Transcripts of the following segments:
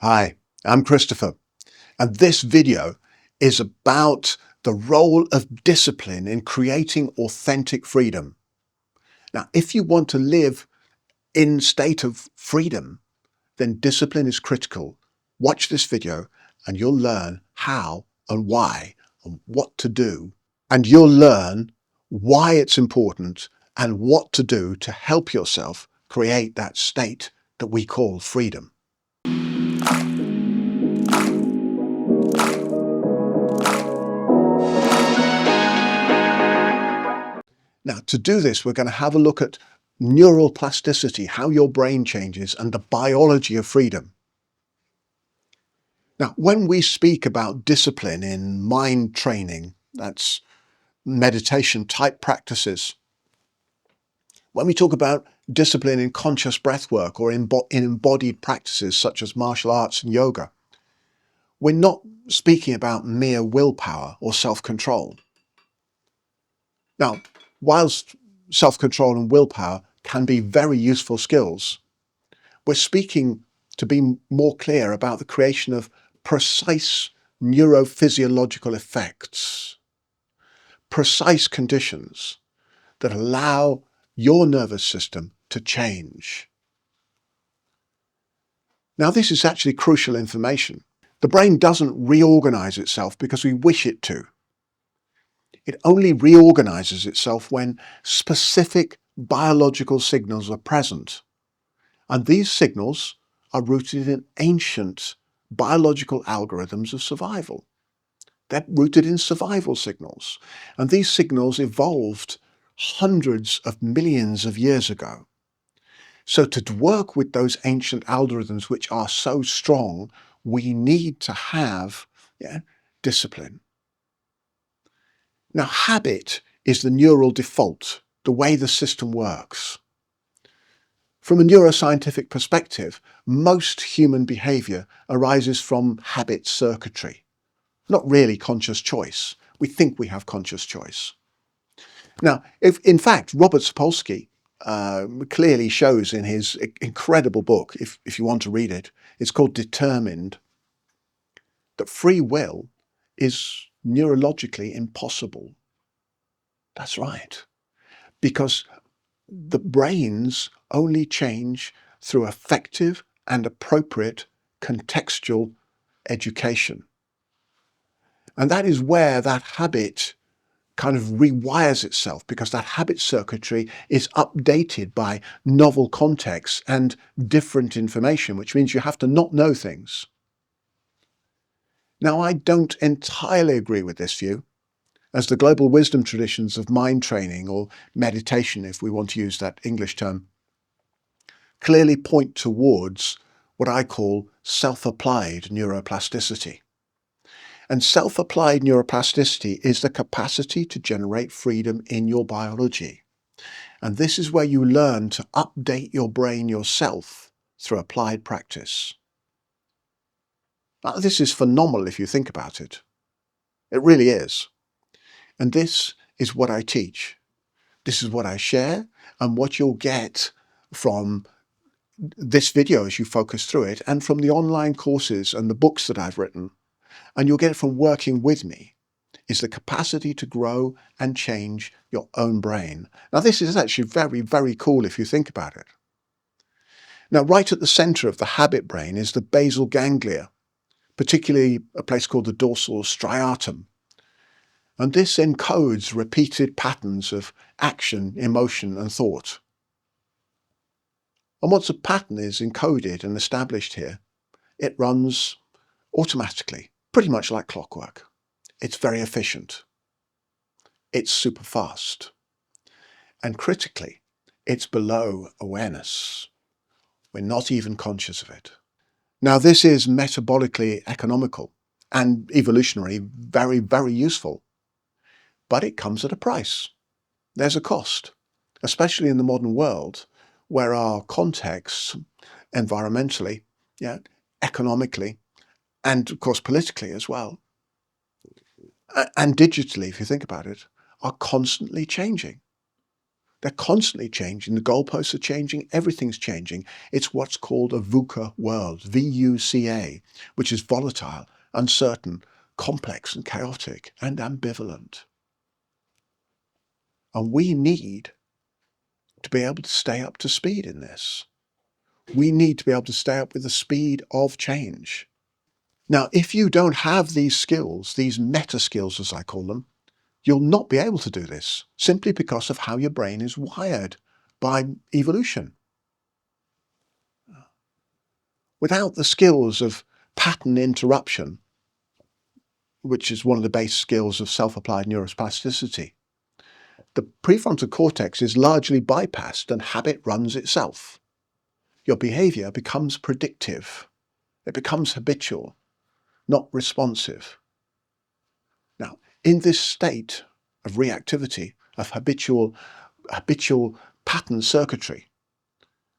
Hi, I'm Christopher, and this video is about the role of discipline in creating authentic freedom. Now, if you want to live in state of freedom, then discipline is critical. Watch this video and you'll learn how and why and what to do. And you'll learn why it's important and what to do to help yourself create that state that we call freedom. Now, to do this, we're going to have a look at neural plasticity, how your brain changes, and the biology of freedom. Now, when we speak about discipline in mind training, that's meditation type practices, when we talk about discipline in conscious breath work or in embodied practices such as martial arts and yoga, we're not speaking about mere willpower or self-control. Now, whilst self-control and willpower can be very useful skills, we're speaking, to be more clear, about the creation of precise neurophysiological effects, precise conditions that allow your nervous system to change. Now, this is actually crucial information. The brain doesn't reorganize itself because we wish it to. It only reorganizes itself when specific biological signals are present. And these signals are rooted in ancient biological algorithms of survival. They're rooted in survival signals. And these signals evolved hundreds of millions of years ago. So to work with those ancient algorithms which are so strong, we need to have discipline. Now, habit is the neural default, the way the system works. From a neuroscientific perspective, most human behavior arises from habit circuitry, not really conscious choice. We think we have conscious choice. Now, in fact, Robert Sapolsky clearly shows in his incredible book, if you want to read it, it's called Determined, that free will is neurologically impossible. That's right, because the brains only change through effective and appropriate contextual education. And that is where that habit kind of rewires itself, because that habit circuitry is updated by novel contexts and different information, which means you have to not know things. Now, I don't entirely agree with this view, as the global wisdom traditions of mind training, or meditation if we want to use that English term, clearly point towards what I call self-applied neuroplasticity. And self-applied neuroplasticity is the capacity to generate freedom in your biology. And this is where you learn to update your brain yourself through applied practice. Now, this is phenomenal if you think about it. It really is. And this is what I teach. This is what I share, and what you'll get from this video as you focus through it, and from the online courses and the books that I've written, and you'll get it from working with me, is the capacity to grow and change your own brain. Now, this is actually very, very cool if you think about it. Now, right at the center of the habit brain is the basal ganglia, particularly a place called the dorsal striatum. And this encodes repeated patterns of action, emotion, and thought. And once a pattern is encoded and established here, it runs automatically, pretty much like clockwork. It's very efficient. It's super fast. And critically, it's below awareness. We're not even conscious of it. Now, this is metabolically economical and evolutionary, very, very useful. But it comes at a price. There's a cost, especially in the modern world, where our contexts, environmentally, economically, and of course politically as well, and digitally, if you think about it, are constantly changing. They're constantly changing. The goalposts are changing. Everything's changing. It's what's called a VUCA world, VUCA, which is volatile, uncertain, complex and chaotic and ambivalent. And we need to be able to stay up to speed in this. We need to be able to stay up with the speed of change. Now, if you don't have these skills, these meta skills as I call them, you'll not be able to do this simply because of how your brain is wired by evolution. Without the skills of pattern interruption, which is one of the base skills of self-applied neuroplasticity, the prefrontal cortex is largely bypassed and habit runs itself. Your behavior becomes predictive. It becomes habitual, not responsive. Now, in this state of reactivity, of habitual pattern circuitry,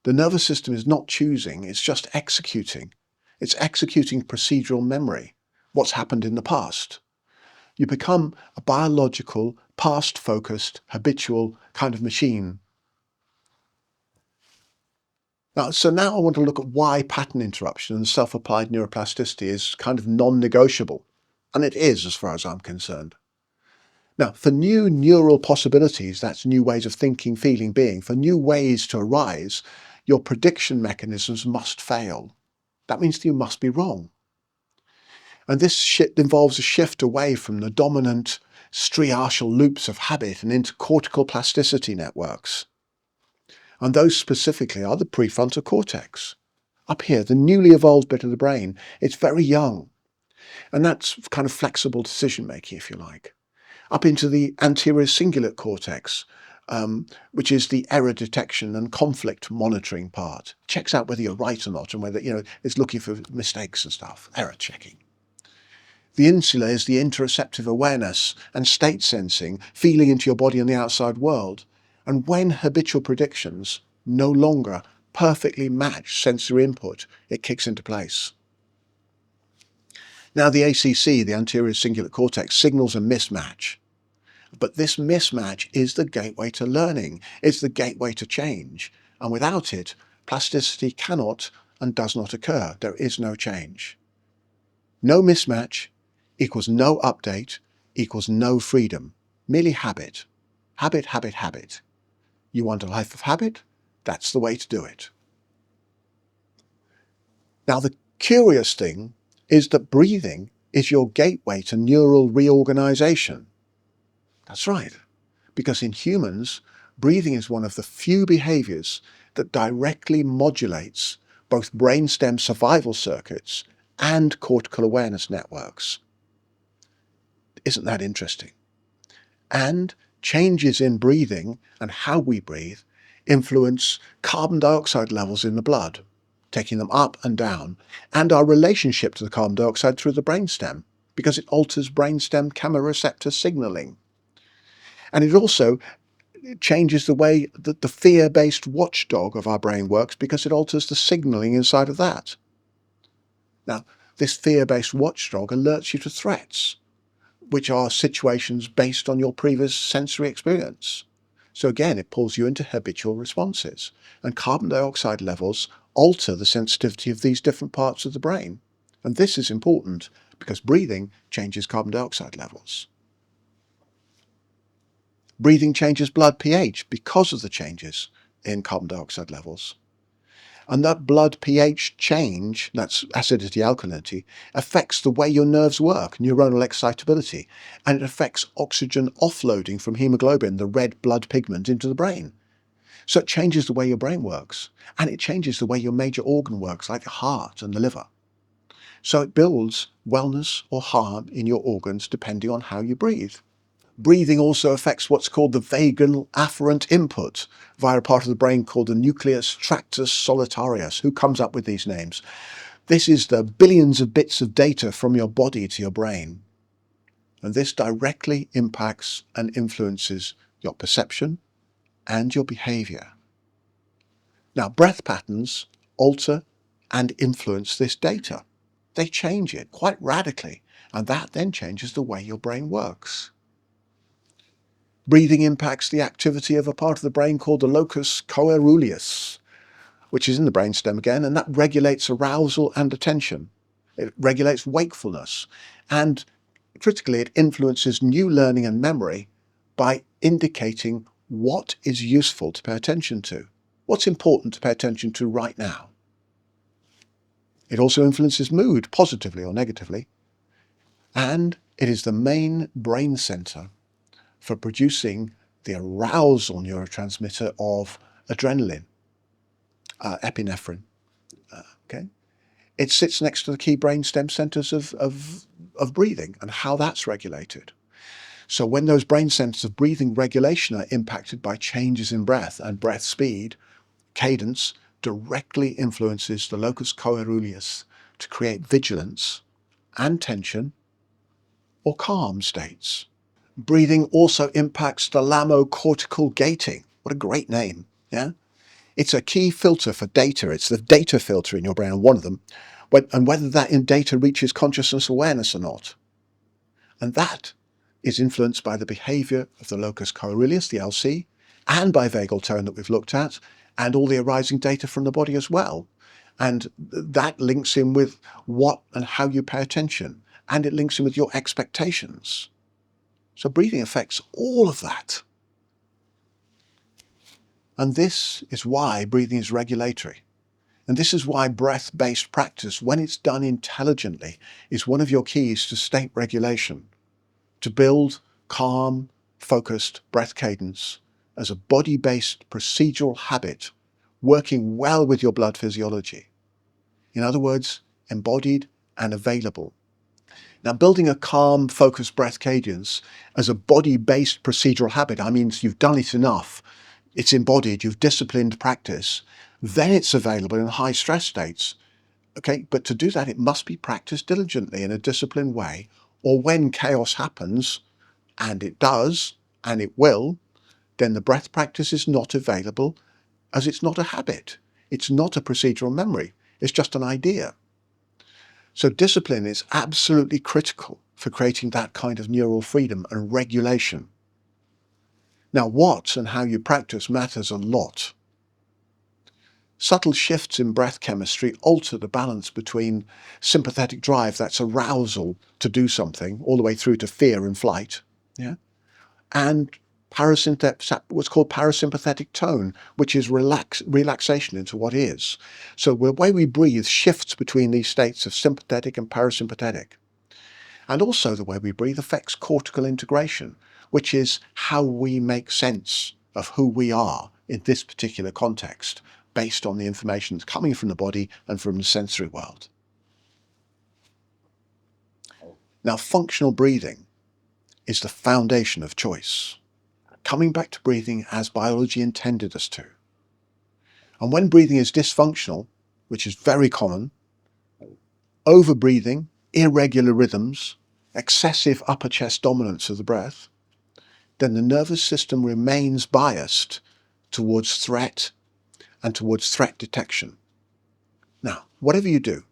the nervous system is not choosing, it's just executing. It's executing procedural memory, what's happened in the past. You become a biological, past-focused, habitual kind of machine. So now I want to look at why pattern interruption and self-applied neuroplasticity is kind of non-negotiable. And it is, as far as I'm concerned. Now, for new neural possibilities, that's new ways of thinking, feeling, being, for new ways to arise, your prediction mechanisms must fail. That means that you must be wrong. And this involves a shift away from the dominant striatal loops of habit and into cortical plasticity networks. And those specifically are the prefrontal cortex. Up here, the newly evolved bit of the brain, it's very young. And that's kind of flexible decision making, if you like. Up into the anterior cingulate cortex, which is the error detection and conflict monitoring part. Checks out whether you're right or not and whether, it's looking for mistakes and stuff, error checking. The insula is the interoceptive awareness and state sensing, feeling into your body and the outside world. And when habitual predictions no longer perfectly match sensory input, it kicks into place. Now the ACC, the anterior cingulate cortex, signals a mismatch. But this mismatch is the gateway to learning. It's the gateway to change. And without it, plasticity cannot and does not occur. There is no change. No mismatch equals no update equals no freedom. Merely habit. Habit, habit, habit. You want a life of habit? That's the way to do it. Now, the curious thing is that breathing is your gateway to neural reorganization. That's right, because in humans, breathing is one of the few behaviors that directly modulates both brainstem survival circuits and cortical awareness networks. Isn't that interesting? And changes in breathing and how we breathe influence carbon dioxide levels in the blood, taking them up and down, and our relationship to the carbon dioxide through the brainstem, because it alters brainstem chemoreceptor signaling. And it also changes the way that the fear-based watchdog of our brain works, because it alters the signaling inside of that. Now, this fear-based watchdog alerts you to threats, which are situations based on your previous sensory experience. So again, it pulls you into habitual responses. And carbon dioxide levels alter the sensitivity of these different parts of the brain. And this is important because breathing changes carbon dioxide levels. Breathing changes blood pH because of the changes in carbon dioxide levels. And that blood pH change, that's acidity, alkalinity, affects the way your nerves work, neuronal excitability, and it affects oxygen offloading from hemoglobin, the red blood pigment, into the brain. So it changes the way your brain works, and it changes the way your major organ works, like the heart and the liver. So it builds wellness or harm in your organs depending on how you breathe. Breathing also affects what's called the vagal afferent input via a part of the brain called the nucleus tractus solitarius. Who comes up with these names? This is the billions of bits of data from your body to your brain. And this directly impacts and influences your perception and your behavior. Now, breath patterns alter and influence this data. They change it quite radically, and that then changes the way your brain works. Breathing impacts the activity of a part of the brain called the locus coeruleus, which is in the brainstem again, and that regulates arousal and attention. It regulates wakefulness, and critically, it influences new learning and memory by indicating what is useful to pay attention to, what's important to pay attention to right now. It also influences mood positively or negatively, and it is the main brain center for producing the arousal neurotransmitter of adrenaline, epinephrine. Okay, it sits next to the key brainstem centers of breathing and how that's regulated. So when those brain centers of breathing regulation are impacted by changes in breath and breath speed, cadence directly influences the locus coeruleus to create vigilance and tension or calm states. Breathing also impacts thalamocortical gating. What a great name, yeah? It's a key filter for data. It's the data filter in your brain, one of them, and whether that in data reaches consciousness awareness or not. And that is influenced by the behavior of the locus coeruleus, the LC, and by vagal tone that we've looked at, and all the arising data from the body as well. And that links in with what and how you pay attention, and it links in with your expectations. So breathing affects all of that. And this is why breathing is regulatory. And this is why breath-based practice, when it's done intelligently, is one of your keys to state regulation, to build calm, focused breath cadence as a body-based procedural habit, working well with your blood physiology. In other words, embodied and available. Now, building a calm, focused breath cadence as a body-based procedural habit, I mean, you've done it enough, it's embodied, you've disciplined practice, then it's available in high stress states. Okay, but to do that, it must be practiced diligently in a disciplined way, or when chaos happens, and it does, and it will, then the breath practice is not available as it's not a habit. It's not a procedural memory. It's just an idea. So discipline is absolutely critical for creating that kind of neural freedom and regulation. Now, what and how you practice matters a lot. Subtle shifts in breath chemistry alter the balance between sympathetic drive, that's arousal to do something, all the way through to fear and flight, yeah, and what's called parasympathetic tone, which is relaxation into what is. So the way we breathe shifts between these states of sympathetic and parasympathetic. And also the way we breathe affects cortical integration, which is how we make sense of who we are in this particular context, based on the information that's coming from the body and from the sensory world. Now, functional breathing is the foundation of choice, coming back to breathing as biology intended us to. And when breathing is dysfunctional, which is very common, over-breathing, irregular rhythms, excessive upper chest dominance of the breath, then the nervous system remains biased towards threat and towards threat detection. Now, whatever you do,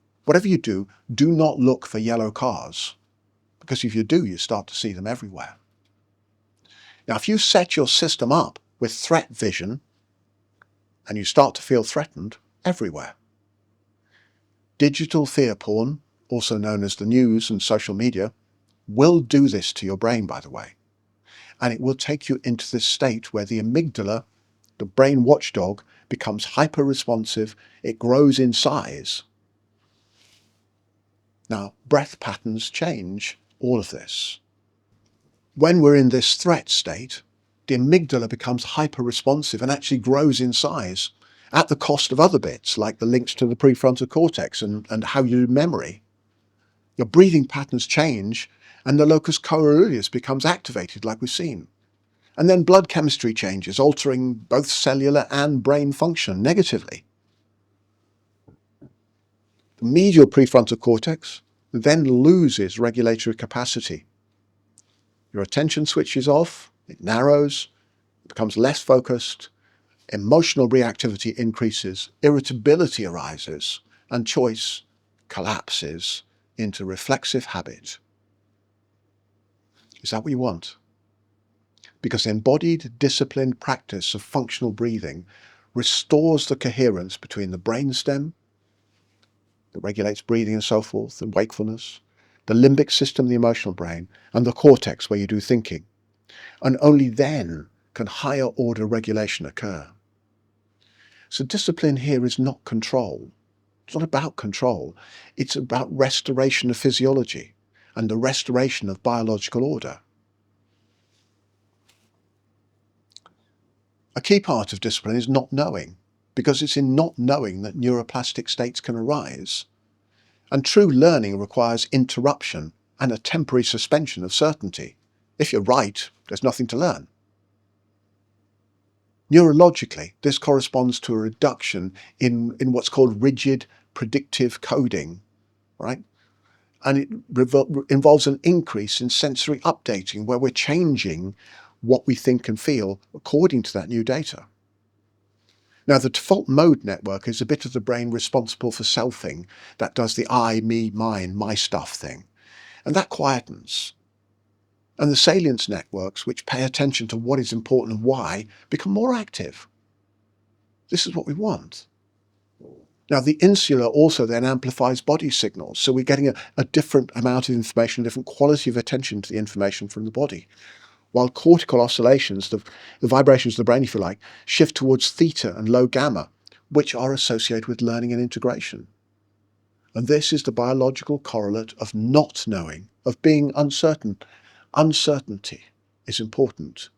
do not look for yellow cars, because if you do, you start to see them everywhere. Now, if you set your system up with threat vision, and you start to feel threatened everywhere. Digital fear porn, also known as the news and social media, will do this to your brain, by the way. And it will take you into this state where the amygdala, the brain watchdog, becomes hyper-responsive, it grows in size. Now, breath patterns change all of this. When we're in this threat state, the amygdala becomes hyper-responsive and actually grows in size at the cost of other bits, like the links to the prefrontal cortex and how you do memory. Your breathing patterns change and the locus coeruleus becomes activated, like we've seen. And then blood chemistry changes, altering both cellular and brain function negatively. The medial prefrontal cortex then loses regulatory capacity. Your attention switches off, it narrows, it becomes less focused, emotional reactivity increases, irritability arises, and choice collapses into reflexive habit. Is that what you want? because embodied, disciplined practice of functional breathing restores the coherence between the brainstem, that regulates breathing and so forth, and wakefulness, the limbic system, the emotional brain, and the cortex, where you do thinking. And only then can higher order regulation occur. So discipline here is not control. It's not about control. It's about restoration of physiology and the restoration of biological order. A key part of discipline is not knowing, because it's in not knowing that neuroplastic states can arise. And true learning requires interruption and a temporary suspension of certainty. If you're right, there's nothing to learn. Neurologically, this corresponds to a reduction in what's called rigid predictive coding, right? And it involves an increase in sensory updating, where we're changing what we think and feel according to that new data. Now, the default mode network is a bit of the brain responsible for selfing, that does the I, me, mine, my stuff thing, and that quietens. And the salience networks, which pay attention to what is important and why, become more active. This is what we want. Now, the insula also then amplifies body signals, so we're getting a different amount of information, a different quality of attention to the information from the body. While cortical oscillations, the vibrations of the brain, if you like, shift towards theta and low gamma, which are associated with learning and integration. And this is the biological correlate of not knowing, of being uncertain. Uncertainty is important.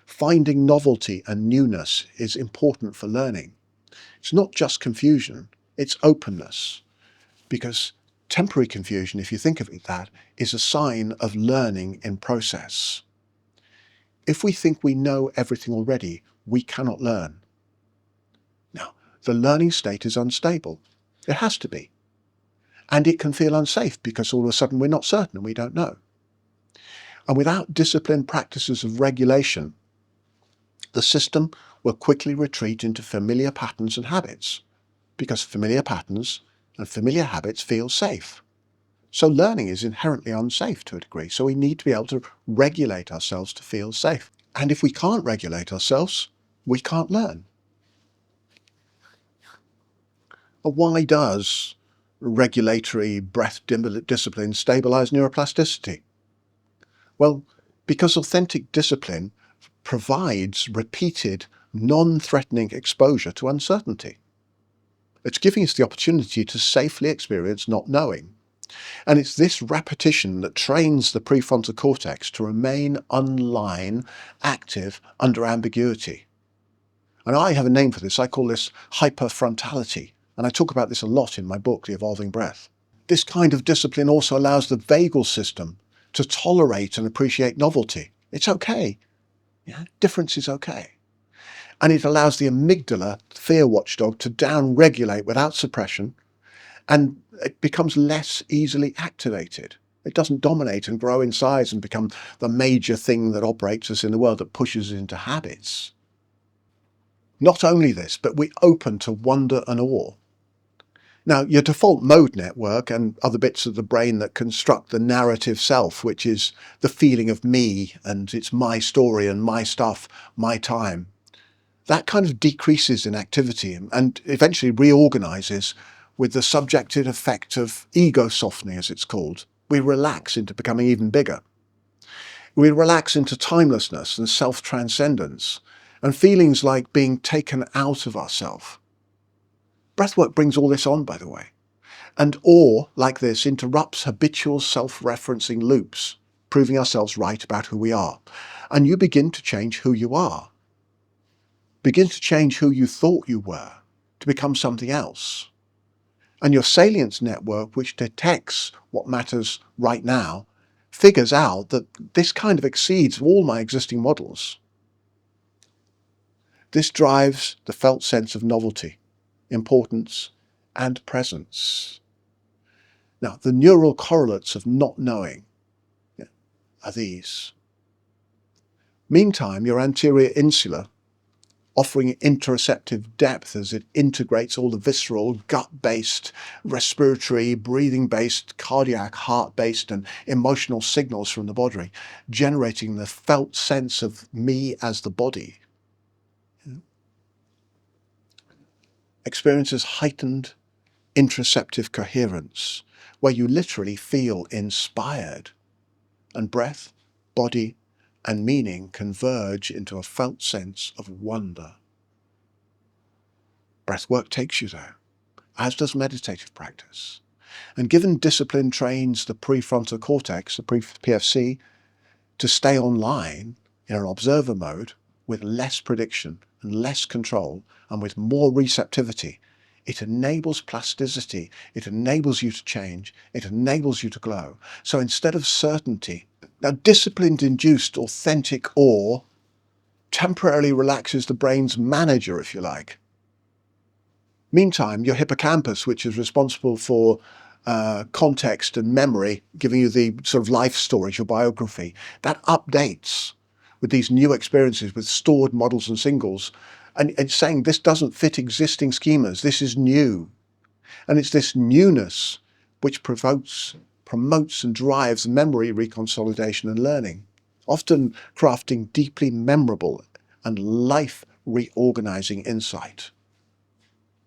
Finding novelty and newness is important for learning. It's not just confusion, it's openness. Because temporary confusion, if you think of it that, is a sign of learning in process. If we think we know everything already, we cannot learn. Now, the learning state is unstable. It has to be. And it can feel unsafe because all of a sudden we're not certain and we don't know. And without disciplined practices of regulation, the system will quickly retreat into familiar patterns and habits, because familiar patterns and familiar habits feel safe. So learning is inherently unsafe to a degree, so we need to be able to regulate ourselves to feel safe. And if we can't regulate ourselves, we can't learn. Why does regulatory breath discipline stabilize neuroplasticity? Well, because authentic discipline provides repeated, non-threatening exposure to uncertainty. It's giving us the opportunity to safely experience not knowing. And it's this repetition that trains the prefrontal cortex to remain online, active, under ambiguity. And I have a name for this. I call this hyperfrontality. And I talk about this a lot in my book, The Evolving Breath. This kind of discipline also allows the vagal system to tolerate and appreciate novelty. It's okay. Yeah? Difference is okay. And it allows the amygdala, fear watchdog, to down-regulate without suppression, and it becomes less easily activated. It doesn't dominate and grow in size and become the major thing that operates us in the world, that pushes us into habits. Not only this, but we open to wonder and awe. Now, your default mode network and other bits of the brain that construct the narrative self, which is the feeling of me and it's my story and my stuff, my time, that kind of decreases in activity and eventually reorganizes with the subjective effect of ego softening, as it's called. We relax into becoming even bigger. We relax into timelessness and self-transcendence and feelings like being taken out of ourself. Breathwork brings all this on, by the way. And awe, like this, interrupts habitual self-referencing loops, proving ourselves right about who we are. And you begin to change who you are. Begin to change who you thought you were to become something else. And your salience network, which detects what matters right now, figures out that this kind of exceeds all my existing models. This drives the felt sense of novelty, importance, and presence. Now, the neural correlates of not knowing are these. Meantime, your anterior insula offering interoceptive depth as it integrates all the visceral, gut-based, respiratory, breathing-based, cardiac, heart-based and emotional signals from the body, generating the felt sense of me as the body. Experiences heightened interoceptive coherence, where you literally feel inspired, and breath, body, and meaning converge into a felt sense of wonder. Breathwork takes you there, as does meditative practice. And given discipline trains the prefrontal cortex, the PFC, to stay online in an observer mode with less prediction and less control and with more receptivity, it enables plasticity, it enables you to change, it enables you to glow. So instead of certainty, now discipline-induced authentic awe temporarily relaxes the brain's manager, if you like. Meantime, your hippocampus, which is responsible for context and memory, giving you the sort of life stories, your biography, that updates with these new experiences, with stored models and singles, and it's saying this doesn't fit existing schemas, this is new. And it's this newness which promotes and drives memory reconsolidation and learning, often crafting deeply memorable and life-reorganizing insight.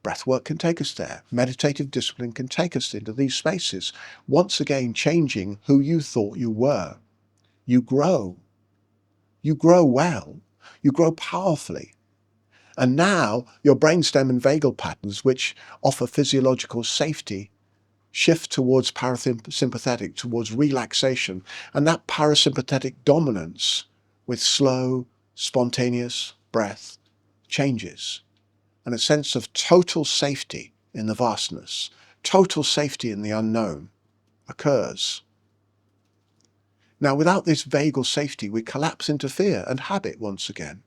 Breathwork can take us there. Meditative discipline can take us into these spaces, once again changing who you thought you were. You grow. You grow well. You grow powerfully. And now your brainstem and vagal patterns, which offer physiological safety, shift towards parasympathetic, towards relaxation, and that parasympathetic dominance with slow, spontaneous breath changes. And a sense of total safety in the vastness, total safety in the unknown occurs. Now, without this vagal safety, we collapse into fear and habit once again.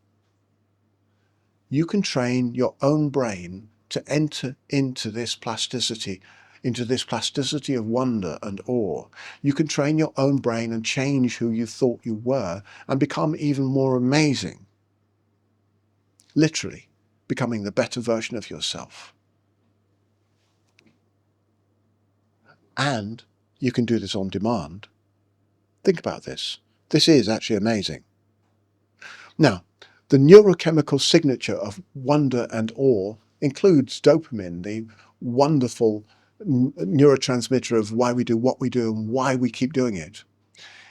You can train your own brain to enter into this plasticity of wonder and awe. You can train your own brain and change who you thought you were and become even more amazing. Literally, becoming the better version of yourself. And you can do this on demand. Think about this. This is actually amazing. Now, the neurochemical signature of wonder and awe includes dopamine, the wonderful neurotransmitter of why we do what we do and why we keep doing it.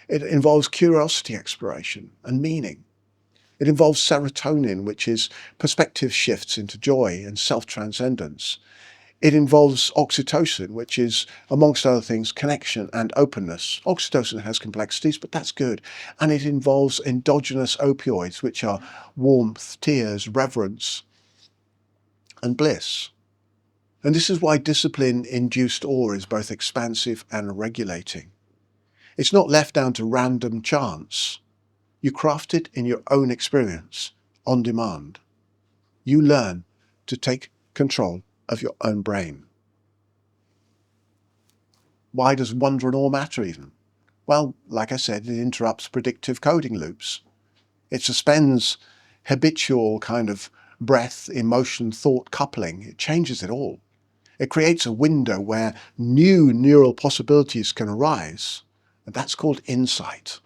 It involves curiosity exploration and meaning. It involves serotonin, which is perspective shifts into joy and self-transcendence. It involves oxytocin, which is, amongst other things, connection and openness. Oxytocin has complexities, but that's good. And it involves endogenous opioids, which are warmth, tears, reverence, and bliss. And this is why discipline-induced awe is both expansive and regulating. It's not left down to random chance. You craft it in your own experience, on demand. You learn to take control of your own brain. Why does wonder and awe matter even? Well, like I said, it interrupts predictive coding loops. It suspends habitual kind of breath, emotion, thought coupling. It changes it all. It creates a window where new neural possibilities can arise, and that's called insight.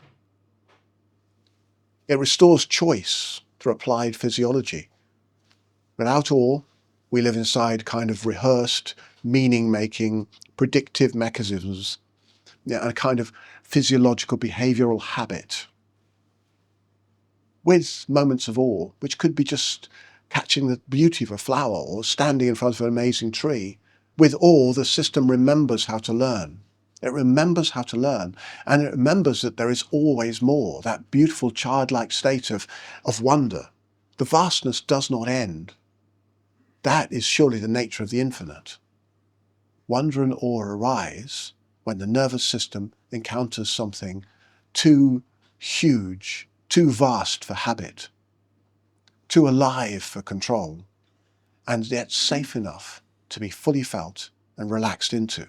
It restores choice through applied physiology. Without awe, we live inside kind of rehearsed, meaning-making, predictive mechanisms, and a kind of physiological behavioral habit. With moments of awe, which could be just catching the beauty of a flower or standing in front of an amazing tree, with awe, the system remembers how to learn. It remembers how to learn, and it remembers that there is always more, that beautiful childlike state of wonder. The vastness does not end. That is surely the nature of the infinite. Wonder and awe arise when the nervous system encounters something too huge, too vast for habit, too alive for control, and yet safe enough to be fully felt and relaxed into.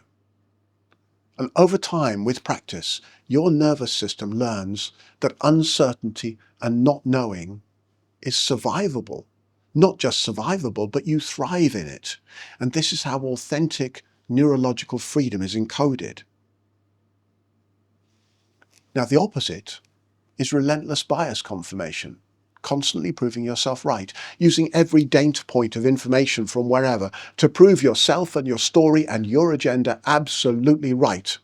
And over time, with practice, your nervous system learns that uncertainty and not knowing is survivable. not just survivable, but you thrive in it. And this is how authentic neurological freedom is encoded. Now, the opposite is relentless bias confirmation, constantly proving yourself right, using every data point of information from wherever to prove yourself and your story and your agenda absolutely right.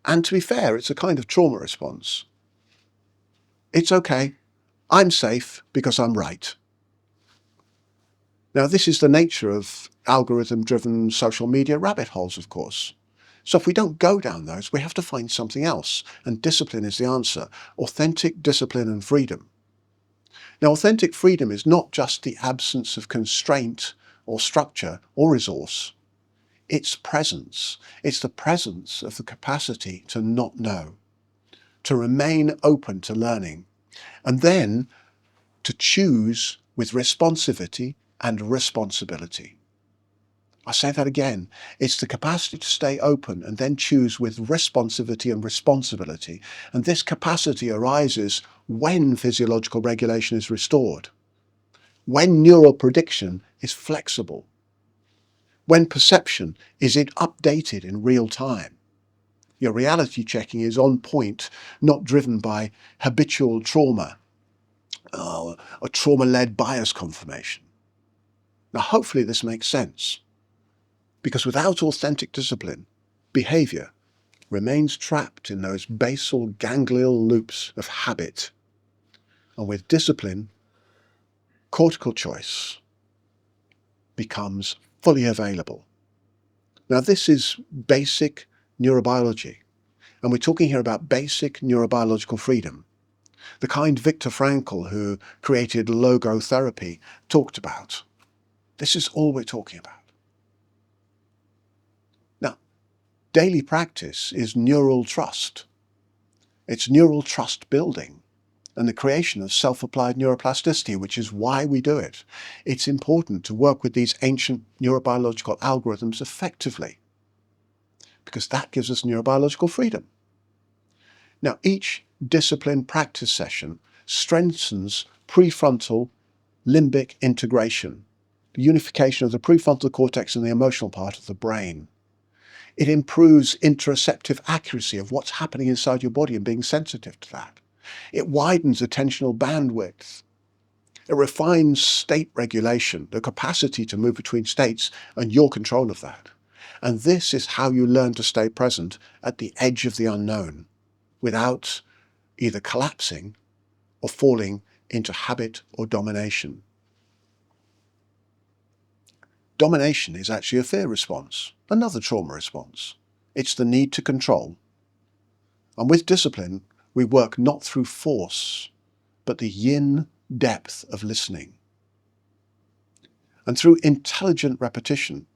And to be fair, it's a kind of trauma response. It's okay, I'm safe because I'm right. Now, this is the nature of algorithm-driven social media rabbit holes, of course. So if we don't go down those, we have to find something else, and discipline is the answer. Authentic discipline and freedom. Now, authentic freedom is not just the absence of constraint or structure or resource. It's presence. It's the presence of the capacity to not know, to remain open to learning, and then to choose with responsivity and responsibility. I say that again. It's the capacity to stay open and then choose with responsivity and responsibility. And this capacity arises when physiological regulation is restored, when neural prediction is flexible, when perception is updated in real time. Your reality checking is on point, not driven by habitual trauma or trauma-led bias confirmation. Now, hopefully this makes sense. Because without authentic discipline, behavior remains trapped in those basal ganglial loops of habit. And with discipline, cortical choice becomes fully available. Now, this is basic neurobiology. And we're talking here about basic neurobiological freedom, the kind Viktor Frankl, who created logotherapy, talked about. This is all we're talking about. Now, daily practice is neural trust. It's neural trust building and the creation of self-applied neuroplasticity, which is why we do it. It's important to work with these ancient neurobiological algorithms effectively, because that gives us neurobiological freedom. Now, each discipline practice session strengthens prefrontal limbic integration, the unification of the prefrontal cortex and the emotional part of the brain. It improves interoceptive accuracy of what's happening inside your body and being sensitive to that. It widens attentional bandwidth. It refines state regulation, the capacity to move between states and your control of that. And this is how you learn to stay present at the edge of the unknown without either collapsing or falling into habit or domination. Domination is actually a fear response, another trauma response. It's the need to control. And with discipline, we work not through force, but the yin depth of listening. And through intelligent repetition.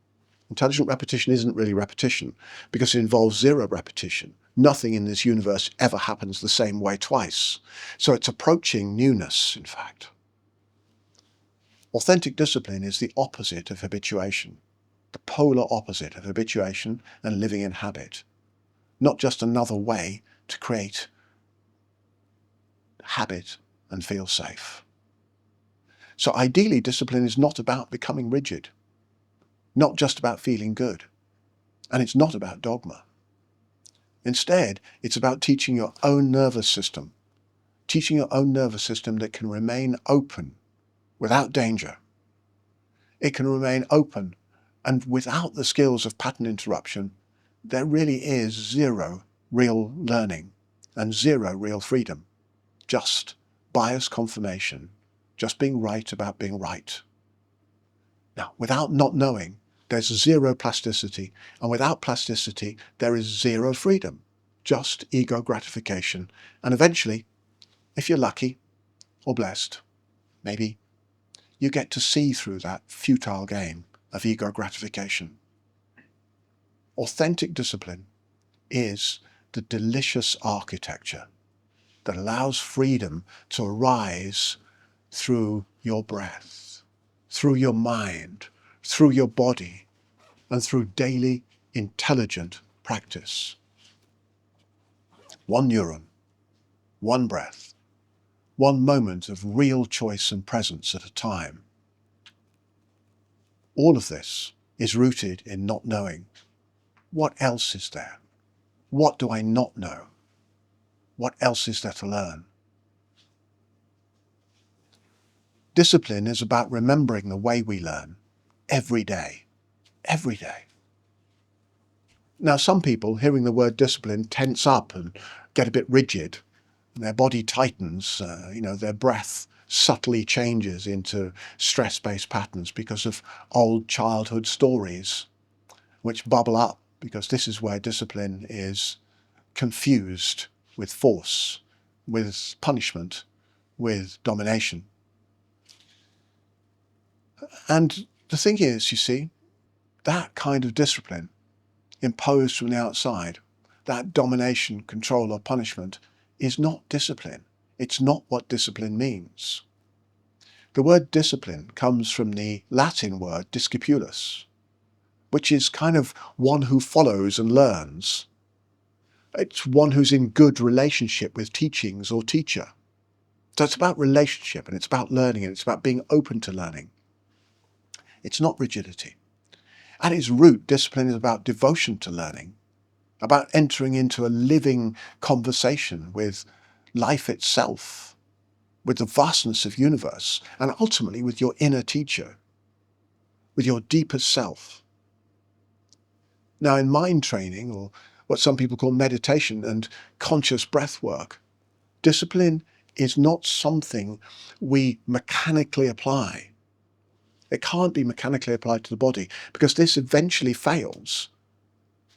Intelligent repetition isn't really repetition because it involves zero repetition. Nothing in this universe ever happens the same way twice. So it's approaching newness, in fact. Authentic discipline is the opposite of habituation, the polar opposite of habituation and living in habit. Not just another way to create habit and feel safe. So ideally, discipline is not about becoming rigid, not just about feeling good, and it's not about dogma. Instead, it's about teaching your own nervous system that can remain open without danger. It can remain open, and without the skills of pattern interruption, there really is zero real learning and zero real freedom. Just bias confirmation, just being right about being right. Now, without not knowing, there's zero plasticity, and without plasticity, there is zero freedom, just ego gratification, and eventually, if you're lucky or blessed, maybe you get to see through that futile game of ego gratification. Authentic discipline is the delicious architecture that allows freedom to arise through your breath, through your mind, through your body, and through daily intelligent practice. One neuron, one breath, one moment of real choice and presence at a time. All of this is rooted in not knowing. What else is there? What do I not know? What else is there to learn? Discipline is about remembering the way we learn every day. Every day. Now, some people, hearing the word discipline, tense up and get a bit rigid. Their body tightens, their breath subtly changes into stress-based patterns because of old childhood stories which bubble up, because this is where discipline is confused with force, with punishment, with domination. And the thing is, you see, that kind of discipline imposed from the outside, that domination, control or punishment, is not discipline. It's not what discipline means. The word discipline comes from the Latin word discipulus, which is kind of one who follows and learns. It's one who's in good relationship with teachings or teacher. So it's about relationship, and it's about learning, and it's about being open to learning. It's not rigidity. At its root, discipline is about devotion to learning, about entering into a living conversation with life itself, with the vastness of universe, and ultimately with your inner teacher, with your deepest self. Now, in mind training, or what some people call meditation and conscious breath work, discipline is not something we mechanically apply. It can't be mechanically applied to the body, because this eventually fails,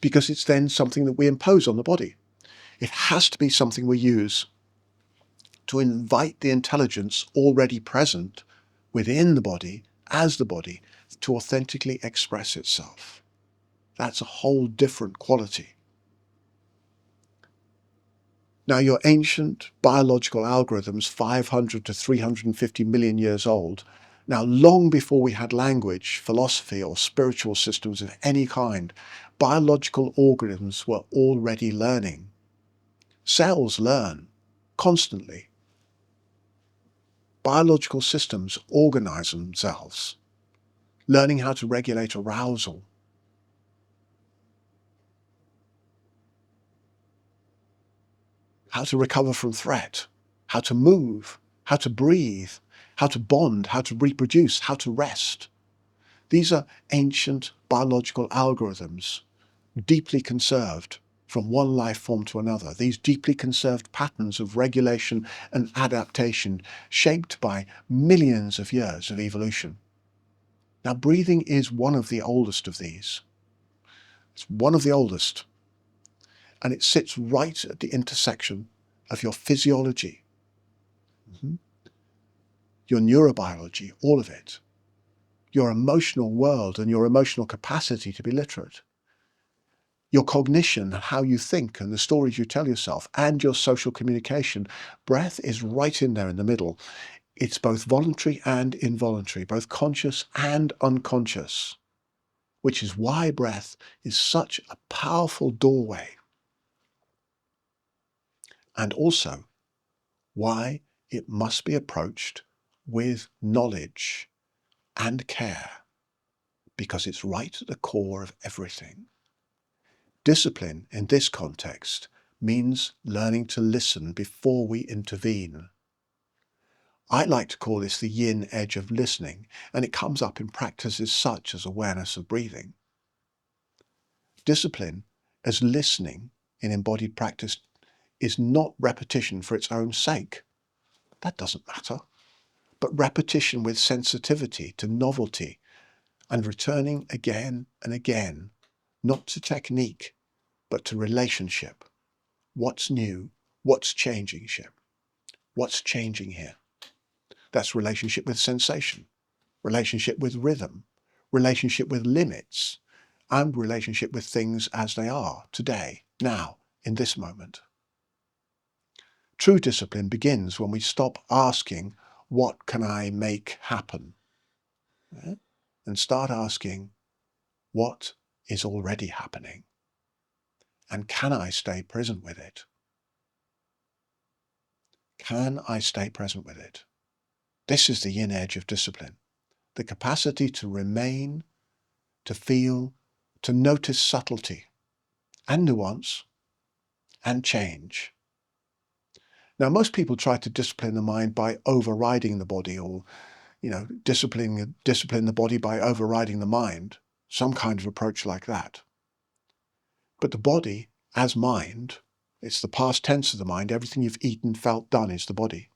because it's then something that we impose on the body. It has to be something we use to invite the intelligence already present within the body, as the body, to authentically express itself. That's a whole different quality. Now, your ancient biological algorithms, 500 to 350 million years old, now long before we had language, philosophy, or spiritual systems of any kind, biological organisms were already learning. Cells learn constantly. Biological systems organize themselves, learning how to regulate arousal, how to recover from threat, how to move, how to breathe, how to bond, how to reproduce, how to rest. These are ancient biological algorithms, deeply conserved from one life form to another. These deeply conserved patterns of regulation and adaptation shaped by millions of years of evolution. Now, breathing is one of the oldest of these. It's one of the oldest. And it sits right at the intersection of your physiology, your neurobiology, all of it, your emotional world and your emotional capacity to be literate, your cognition, how you think and the stories you tell yourself, and your social communication. Breath is right in there in the middle. It's both voluntary and involuntary, both conscious and unconscious, which is why breath is such a powerful doorway, and also why it must be approached with knowledge and care, because it's right at the core of everything. Discipline in this context means learning to listen before we intervene. I like to call this the yin edge of listening, and it comes up in practices such as awareness of breathing. Discipline as listening in embodied practice is not repetition for its own sake. That doesn't matter. But repetition with sensitivity to novelty and returning again and again, not to technique, but to relationship. What's new? What's changing, Ship? What's changing here? That's relationship with sensation, relationship with rhythm, relationship with limits, and relationship with things as they are today, now, in this moment. True discipline begins when we stop asking, what can I make happen? And start asking, what is already happening? And can I stay present with it? Can I stay present with it? This is the yin edge of discipline. The capacity to remain to feel, to notice subtlety and nuance and change. Now, most people try to discipline the mind by overriding the body, or, discipline the body by overriding the mind, some kind of approach like that. But the body, as mind, it's the past tense of the mind. Everything you've eaten, felt, done is the body.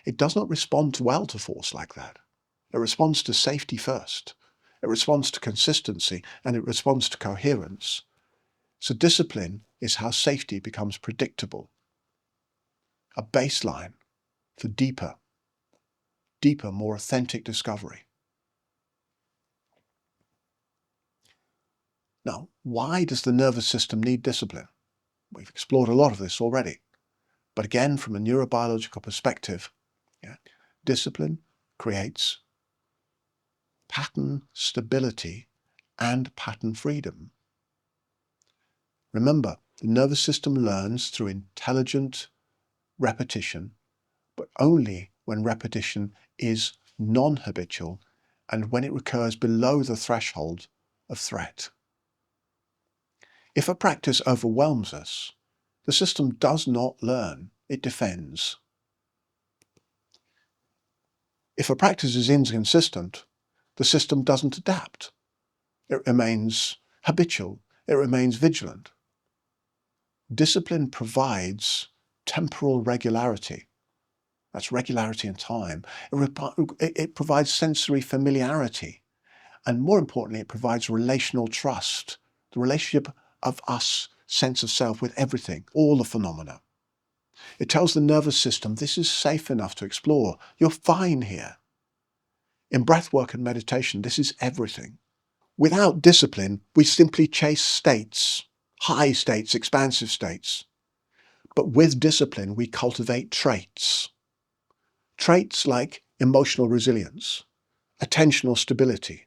It does not respond well to force like that. It responds to safety first. It responds to consistency, and it responds to coherence. So discipline is how safety becomes predictable, a baseline for deeper, more authentic discovery. Now, why does the nervous system need discipline? We've explored a lot of this already. But again, from a neurobiological perspective, discipline creates pattern stability and pattern freedom. Remember, the nervous system learns through intelligent repetition, but only when repetition is non-habitual and when it recurs below the threshold of threat. If a practice overwhelms us, the system does not learn, it defends. If a practice is inconsistent, the system doesn't adapt. It remains habitual, it remains vigilant. Discipline provides temporal regularity. That's regularity in time. It provides sensory familiarity. And more importantly, it provides relational trust, the relationship of us, sense of self, with everything, all the phenomena. It tells the nervous system, this is safe enough to explore. You're fine here. In breathwork and meditation, this is everything. Without discipline, we simply chase states, high states, expansive states. But with discipline, we cultivate traits. Traits like emotional resilience, attentional stability,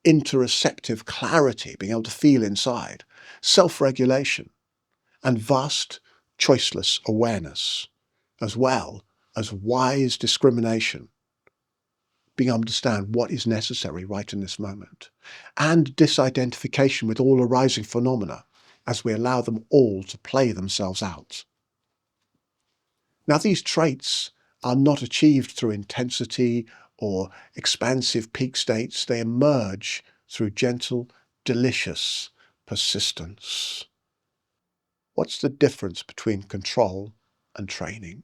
interoceptive clarity, being able to feel inside, self-regulation, and vast, choiceless awareness, as well as wise discrimination, being able to understand what is necessary right in this moment, and disidentification with all arising phenomena as we allow them all to play themselves out. Now, these traits are not achieved through intensity or expansive peak states. They emerge through gentle, delicious persistence. What's the difference between control and training?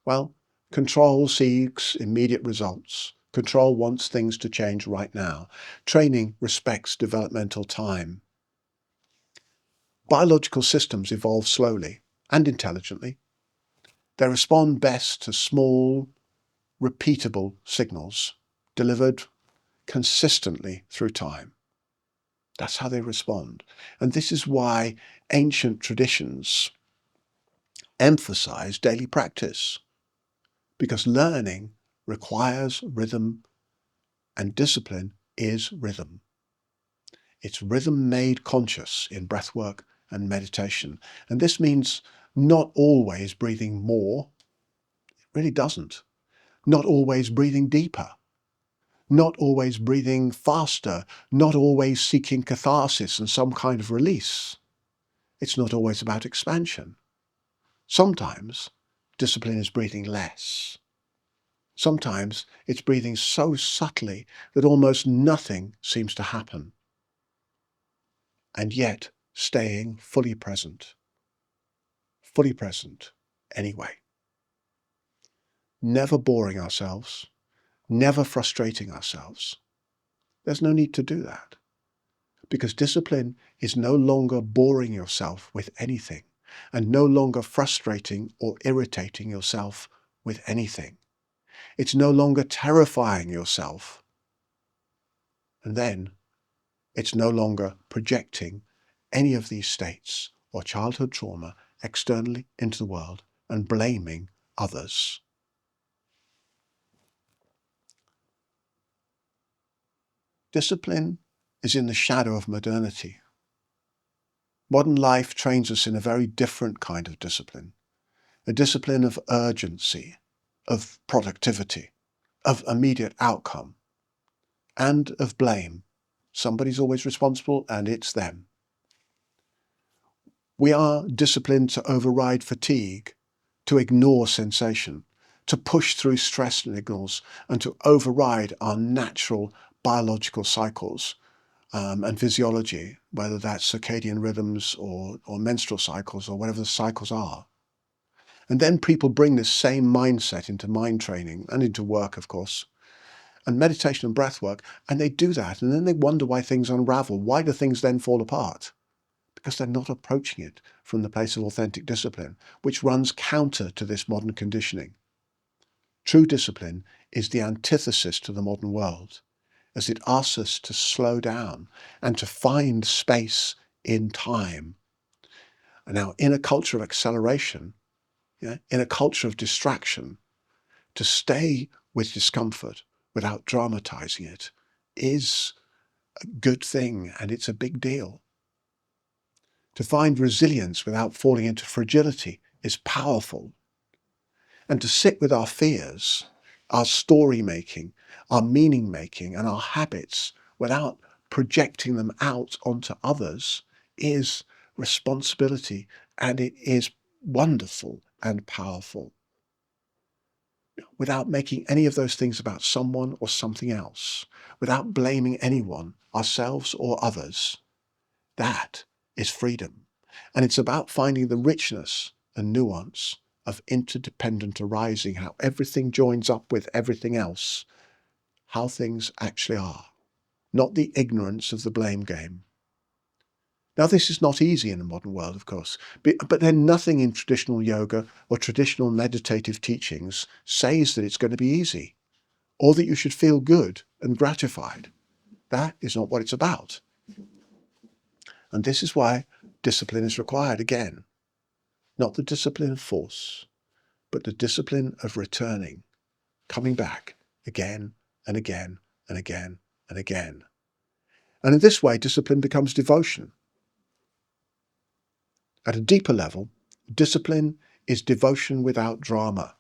Well, control seeks immediate results. Control wants things to change right now. Training respects developmental time. Biological systems evolve slowly and intelligently. They respond best to small, repeatable signals delivered consistently through time. That's how they respond. And this is why ancient traditions emphasize daily practice, because learning requires rhythm, and discipline is rhythm. It's rhythm made conscious in breathwork and meditation. And this means not always breathing more. It really doesn't. Not always breathing deeper. Not always breathing faster. Not always seeking catharsis and some kind of release. It's not always about expansion. Sometimes discipline is breathing less. Sometimes it's breathing so subtly that almost nothing seems to happen, and yet staying fully present anyway. Never boring ourselves, never frustrating ourselves. There's no need to do that, because discipline is no longer boring yourself with anything, and no longer frustrating or irritating yourself with anything. It's no longer terrifying yourself. And then it's no longer projecting any of these states or childhood trauma externally into the world and blaming others. Discipline is in the shadow of modernity. Modern life trains us in a very different kind of discipline, a discipline of urgency, of productivity, of immediate outcome, and of blame, Somebody's always responsible, and it's them. We are disciplined to override fatigue, to ignore sensation, to push through stress signals, and to override our natural biological cycles and physiology, whether that's circadian rhythms or menstrual cycles or whatever the cycles are. And then people bring this same mindset into mind training and into work, of course, and meditation and breath work, and they do that, and then they wonder why things unravel. Why do things then fall apart? Because they're not approaching it from the place of authentic discipline, which runs counter to this modern conditioning. True discipline is the antithesis to the modern world, as it asks us to slow down and to find space in time. And now, in a culture of acceleration, in a culture of distraction, to stay with discomfort without dramatizing it is a good thing, and it's a big deal. To find resilience without falling into fragility is powerful. And to sit with our fears, our story making, our meaning making, and our habits without projecting them out onto others is responsibility, and it is wonderful and powerful. Without making any of those things about someone or something else, without blaming anyone, ourselves or others, that is freedom. And it's about finding the richness and nuance of interdependent arising, how everything joins up with everything else, how things actually are, not the ignorance of the blame game. Now, this is not easy in the modern world, of course, but then nothing in traditional yoga or traditional meditative teachings says that it's going to be easy, or that you should feel good and gratified. That is not what it's about. And this is why discipline is required again. Not the discipline of force, but the discipline of returning, coming back again and again and again and again. And in this way, discipline becomes devotion. At a deeper level, discipline is devotion without drama.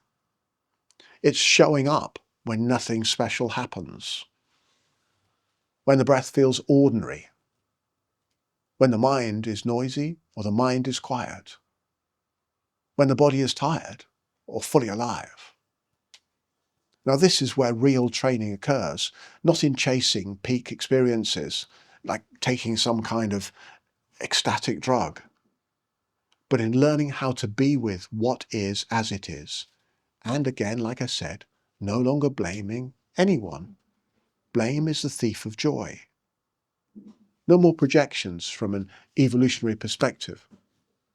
It's showing up when nothing special happens, when the breath feels ordinary, when the mind is noisy or the mind is quiet, when the body is tired or fully alive. Now, this is where real training occurs, not in chasing peak experiences, like taking some kind of ecstatic drug, but in learning how to be with what is as it is. And again, like I said, no longer blaming anyone. Blame is the thief of joy. No more projections from an evolutionary perspective.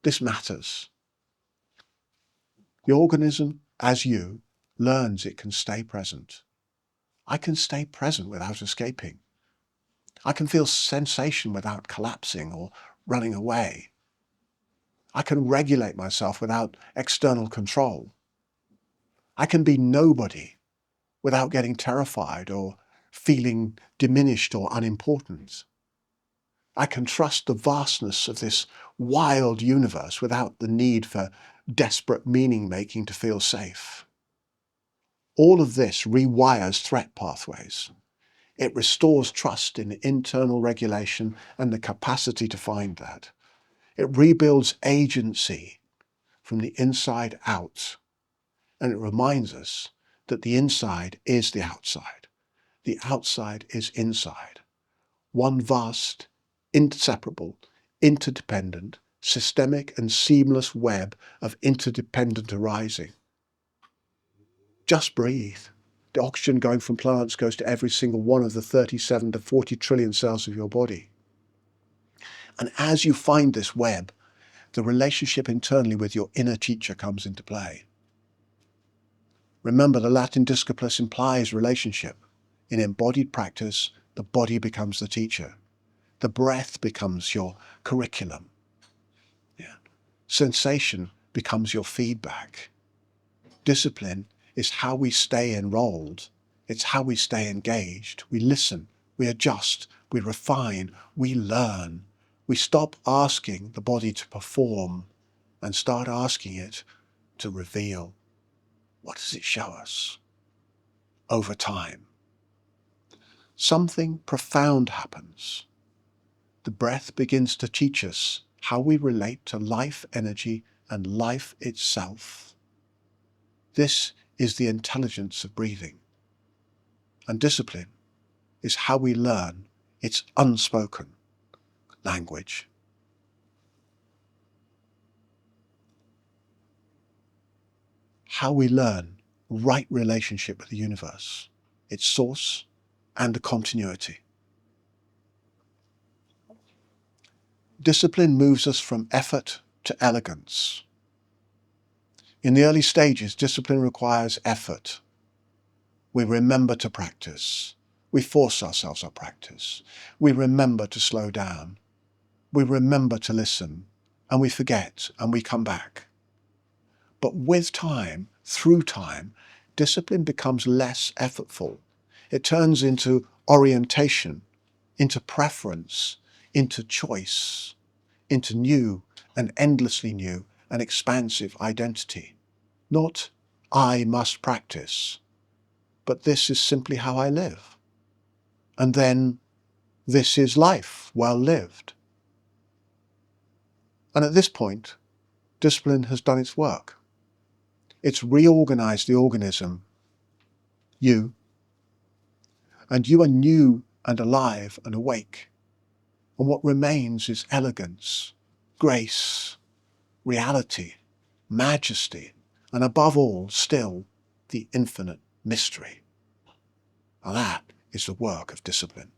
This matters. The organism, as you, learns it can stay present. I can stay present without escaping. I can feel sensation without collapsing or running away. I can regulate myself without external control. I can be nobody without getting terrified or feeling diminished or unimportant. I can trust the vastness of this wild universe without the need for desperate meaning-making to feel safe. All of this rewires threat pathways. It restores trust in internal regulation and the capacity to find that. It rebuilds agency from the inside out. And it reminds us that the inside is the outside. The outside is inside. One vast, inseparable, interdependent, systemic and seamless web of interdependent arising. Just breathe. The oxygen going from plants goes to every single one of the 37 to 40 trillion cells of your body. And as you find this web, the relationship internally with your inner teacher comes into play. Remember, the Latin disciples implies relationship. In embodied practice, the body becomes the teacher. The breath becomes your curriculum. Yeah. Sensation becomes your feedback. Discipline is how we stay enrolled. It's how we stay engaged. We listen, we adjust, we refine, we learn. We stop asking the body to perform and start asking it to reveal. What does it show us over time? something profound happens. The breath begins to teach us how we relate to life energy and life itself. This is the intelligence of breathing. And discipline is how we learn its unspoken language. How we learn right relationship with the universe, its source and the continuity. Discipline moves us from effort to elegance. In the early stages, discipline requires effort. We remember to practice. We force ourselves to practice. We remember to slow down. We remember to listen. And we forget and we come back. But with time, through time, discipline becomes less effortful. It turns into orientation, into preference, into choice, into new and endlessly new and expansive identity. Not, I must practice, but this is simply how I live. And then, this is life well lived. And at this point, discipline has done its work. It's reorganized the organism, you, and you are new and alive and awake. And what remains is elegance, grace, reality, majesty, and above all, still, the infinite mystery. And that is the work of discipline.